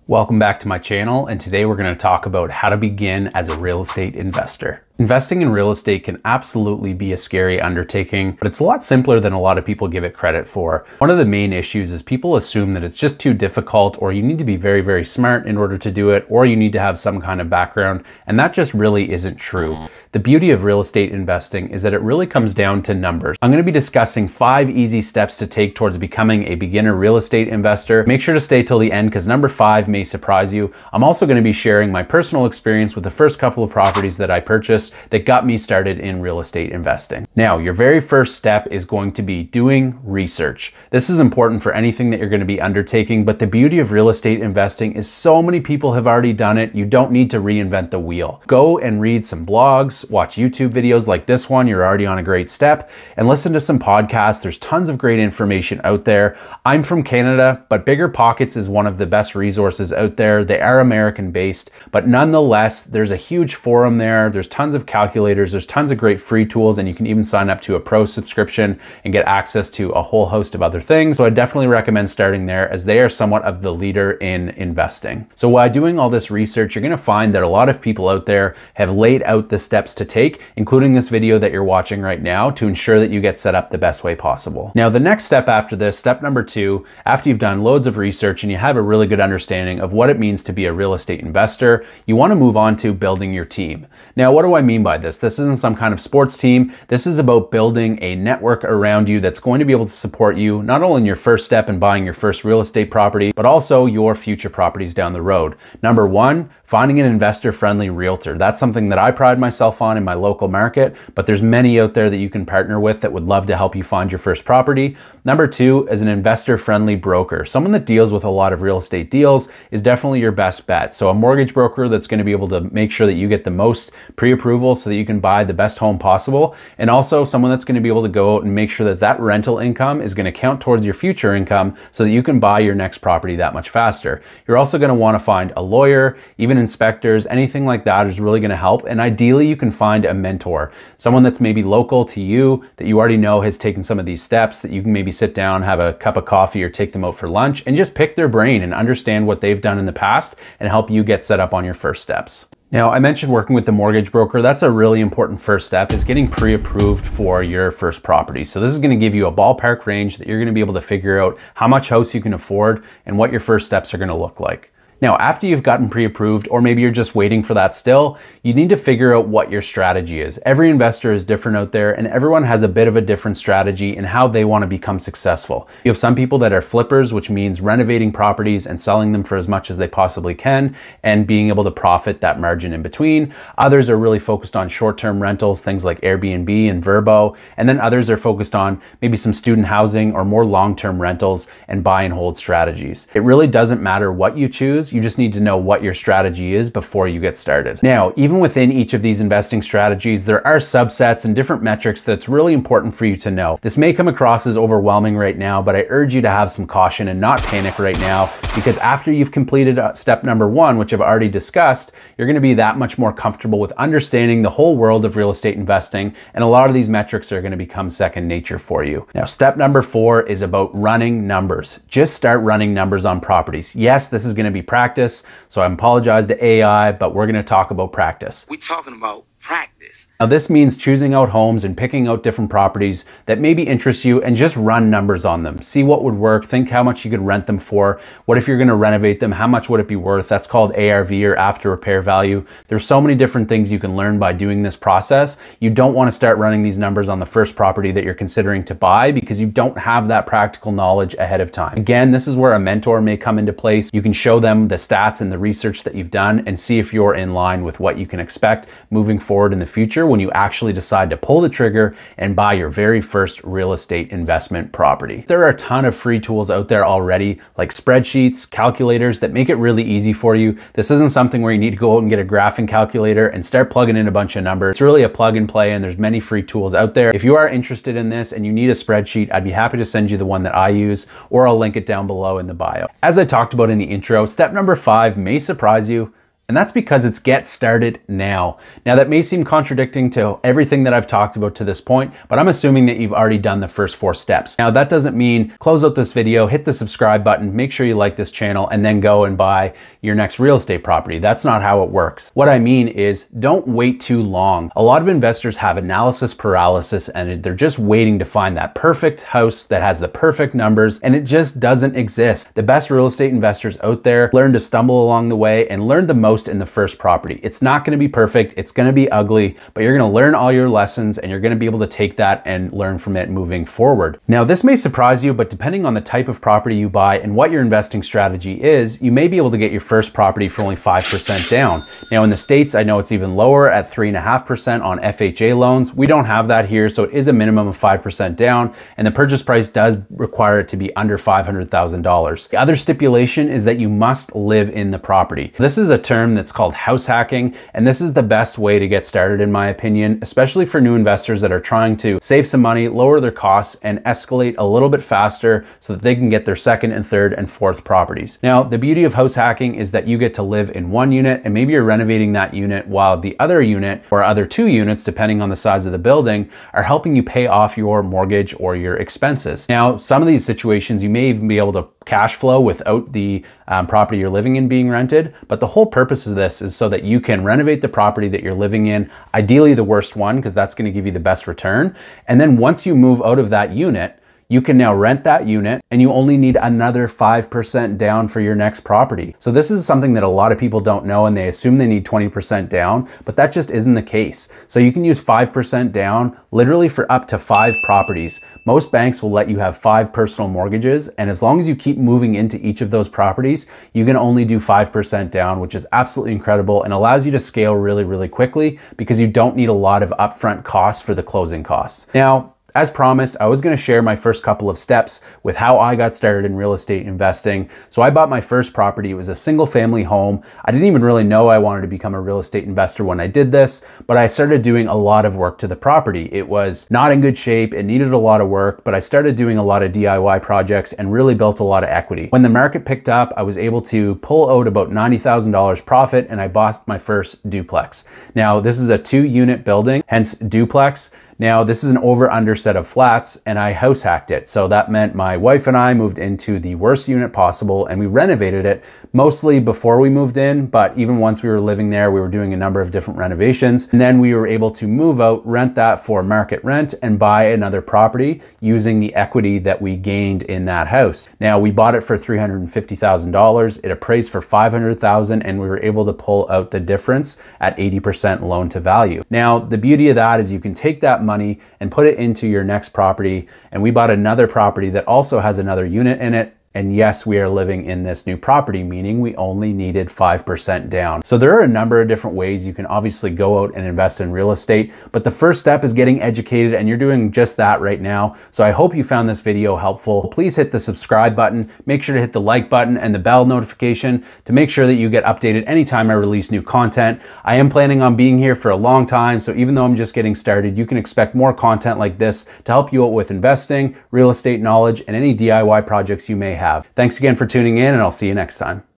Welcome back to my channel, and today we're going to talk about how to begin as a real estate investor. Investing in real estate can absolutely be a scary undertaking, but it's a lot simpler than a lot of people give it credit for. One of the main issues is people assume that it's just too difficult, or you need to be very, very smart in order to do it, or you need to have some kind of background, and that just really isn't true. The beauty of real estate investing is that it really comes down to numbers. I'm going to be discussing 5 easy steps to take towards becoming a beginner real estate investor. Make sure to stay till the end because number 5 may surprise you. I'm also going to be sharing my personal experience with the first couple of properties that I purchased that got me started in real estate investing. Now, your very first step is going to be doing research. This is important for anything that you're going to be undertaking, but the beauty of real estate investing is so many people have already done it. You don't need to reinvent the wheel. Go and read some blogs, watch YouTube videos like this one. You're already on a great step, and listen to some podcasts. There's tons of great information out there. I'm from Canada, but Bigger Pockets is one of the best resources out there. They are American based, but nonetheless, there's a huge forum there. There's tons of calculators. There's tons of great free tools, and you can even sign up to a pro subscription and get access to a whole host of other things. So I definitely recommend starting there as they are somewhat of the leader in investing. So while doing all this research, you're going to find that a lot of people out there have laid out the steps to take, including this video that you're watching right now, to ensure that you get set up the best way possible. Now, the next step after this, step number 2, after you've done loads of research and you have a really good understanding of what it means to be a real estate investor, you want to move on to building your team. Now, what do I mean by this? This isn't some kind of sports team. This is about building a network around you that's going to be able to support you, not only in your first step in buying your first real estate property, but also your future properties down the road. Number 1, finding an investor-friendly realtor. That's something that I pride myself on in my local market, but there's many out there that you can partner with that would love to help you find your first property. Number 2 is an investor-friendly broker. Someone that deals with a lot of real estate deals is definitely your best bet. So a mortgage broker that's going to be able to make sure that you get the most pre-approval so that you can buy the best home possible, and also someone that's going to be able to go out and make sure that that rental income is going to count towards your future income so that you can buy your next property that much faster. You're also going to want to find a lawyer, even inspectors, anything like that is really going to help. And ideally, you can find a mentor, someone that's maybe local to you that you already know has taken some of these steps, that you can maybe sit down, have a cup of coffee, or take them out for lunch and just pick their brain and understand what they've done in the past and help you get set up on your first steps. Now, I mentioned working with the mortgage broker. That's a really important first step, is getting pre-approved for your first property. So this is going to give you a ballpark range that you're going to be able to figure out how much house you can afford and what your first steps are going to look like. Now, after you've gotten pre-approved, or maybe you're just waiting for that still, you need to figure out what your strategy is. Every investor is different out there, and everyone has a bit of a different strategy in how they want to become successful. You have some people that are flippers, which means renovating properties and selling them for as much as they possibly can and being able to profit that margin in between. Others are really focused on short-term rentals, things like Airbnb and Vrbo, and then others are focused on maybe some student housing or more long-term rentals and buy and hold strategies. It really doesn't matter what you choose. You just need to know what your strategy is before you get started. Now, even within each of these investing strategies, there are subsets and different metrics that's really important for you to know. This may come across as overwhelming right now, but I urge you to have some caution and not panic right now, because after you've completed step number 1, which I've already discussed, you're going to be that much more comfortable with understanding the whole world of real estate investing, and a lot of these metrics are going to become second nature for you. Now, step number 4 is about running numbers. Just start running numbers on properties. Yes, this is going to be practice, so I apologize to AI, but we're going to talk about practice. We're talking about practice. Now, this means choosing out homes and picking out different properties that maybe interest you and just run numbers on them. See what would work, think how much you could rent them for. What if you're going to renovate them? How much would it be worth? That's called ARV, or after repair value. There's so many different things you can learn by doing this process. You don't want to start running these numbers on the first property that you're considering to buy because you don't have that practical knowledge ahead of time. Again, this is where a mentor may come into place. You can show them the stats and the research that you've done and see if you're in line with what you can expect moving forward in the future when you actually decide to pull the trigger and buy your very first real estate investment property. There are a ton of free tools out there already, like spreadsheets, calculators that make it really easy for you. This isn't something where you need to go out and get a graphing calculator and start plugging in a bunch of numbers. It's really a plug and play, and there's many free tools out there. If you are interested in this and you need a spreadsheet, I'd be happy to send you the one that I use, or I'll link it down below in the bio. As I talked about in the intro, step number 5 may surprise you. And that's because it's get started now. Now that may seem contradicting to everything that I've talked about to this point, but I'm assuming that you've already done the first 4 steps. Now that doesn't mean close out this video, hit the subscribe button, make sure you like this channel, and then go and buy your next real estate property. That's not how it works. What I mean is don't wait too long. A lot of investors have analysis paralysis and they're just waiting to find that perfect house that has the perfect numbers, and it just doesn't exist. The best real estate investors out there learn to stumble along the way and learn the most in the first property. It's not going to be perfect. It's going to be ugly, but you're going to learn all your lessons and you're going to be able to take that and learn from it moving forward. Now, this may surprise you, but depending on the type of property you buy and what your investing strategy is, you may be able to get your first property for only 5% down. Now in the States, I know it's even lower at 3.5% on FHA loans. We don't have that here, so it is a minimum of 5% down, and the purchase price does require it to be under $500,000. The other stipulation is that you must live in the property. This is a term that's called house hacking, and this is the best way to get started in my opinion, especially for new investors that are trying to save some money, lower their costs, and escalate a little bit faster so that they can get their second and third and fourth properties. Now, the beauty of house hacking is that you get to live in one unit and maybe you're renovating that unit while the other unit or other 2 units, depending on the size of the building, are helping you pay off your mortgage or your expenses. Now, some of these situations you may even be able to cash flow without the property you're living in being rented, but the whole purpose of this is so that you can renovate the property that you're living in, ideally the worst one, because that's going to give you the best return. And then once you move out of that unit, you can now rent that unit and you only need another 5% down for your next property. So this is something that a lot of people don't know, and they assume they need 20% down, but that just isn't the case. So you can use 5% down literally for up to 5 properties. Most banks will let you have 5 personal mortgages, and as long as you keep moving into each of those properties, you can only do 5% down, which is absolutely incredible and allows you to scale really, really quickly because you don't need a lot of upfront costs for the closing costs. Now, as promised, I was going to share my first couple of steps with how I got started in real estate investing. So I bought my first property. It was a single family home. I didn't even really know I wanted to become a real estate investor when I did this, but I started doing a lot of work to the property. It was not in good shape. It needed a lot of work, but I started doing a lot of DIY projects and really built a lot of equity. When the market picked up, I was able to pull out about $90,000 profit, and I bought my first duplex. Now, this is a 2-unit building, hence duplex. Now, this is an over-under set of flats, and I house hacked it. So that meant my wife and I moved into the worst unit possible, and we renovated it mostly before we moved in, but even once we were living there, we were doing a number of different renovations. And then we were able to move out, rent that for market rent, and buy another property using the equity that we gained in that house. Now, we bought it for $350,000. It appraised for $500,000, and we were able to pull out the difference at 80% loan to value. Now, the beauty of that is you can take that money and put it into your next property. And we bought another property that also has another unit in it. And yes, we are living in this new property, meaning we only needed 5% down. So there are a number of different ways you can obviously go out and invest in real estate, but the first step is getting educated, and you're doing just that right now. So I hope you found this video helpful. Please hit the subscribe button, make sure to hit the like button and the bell notification to make sure that you get updated anytime I release new content. I am planning on being here for a long time, so even though I'm just getting started, you can expect more content like this to help you out with investing, real estate knowledge, and any DIY projects you may have. Thanks again for tuning in, and I'll see you next time.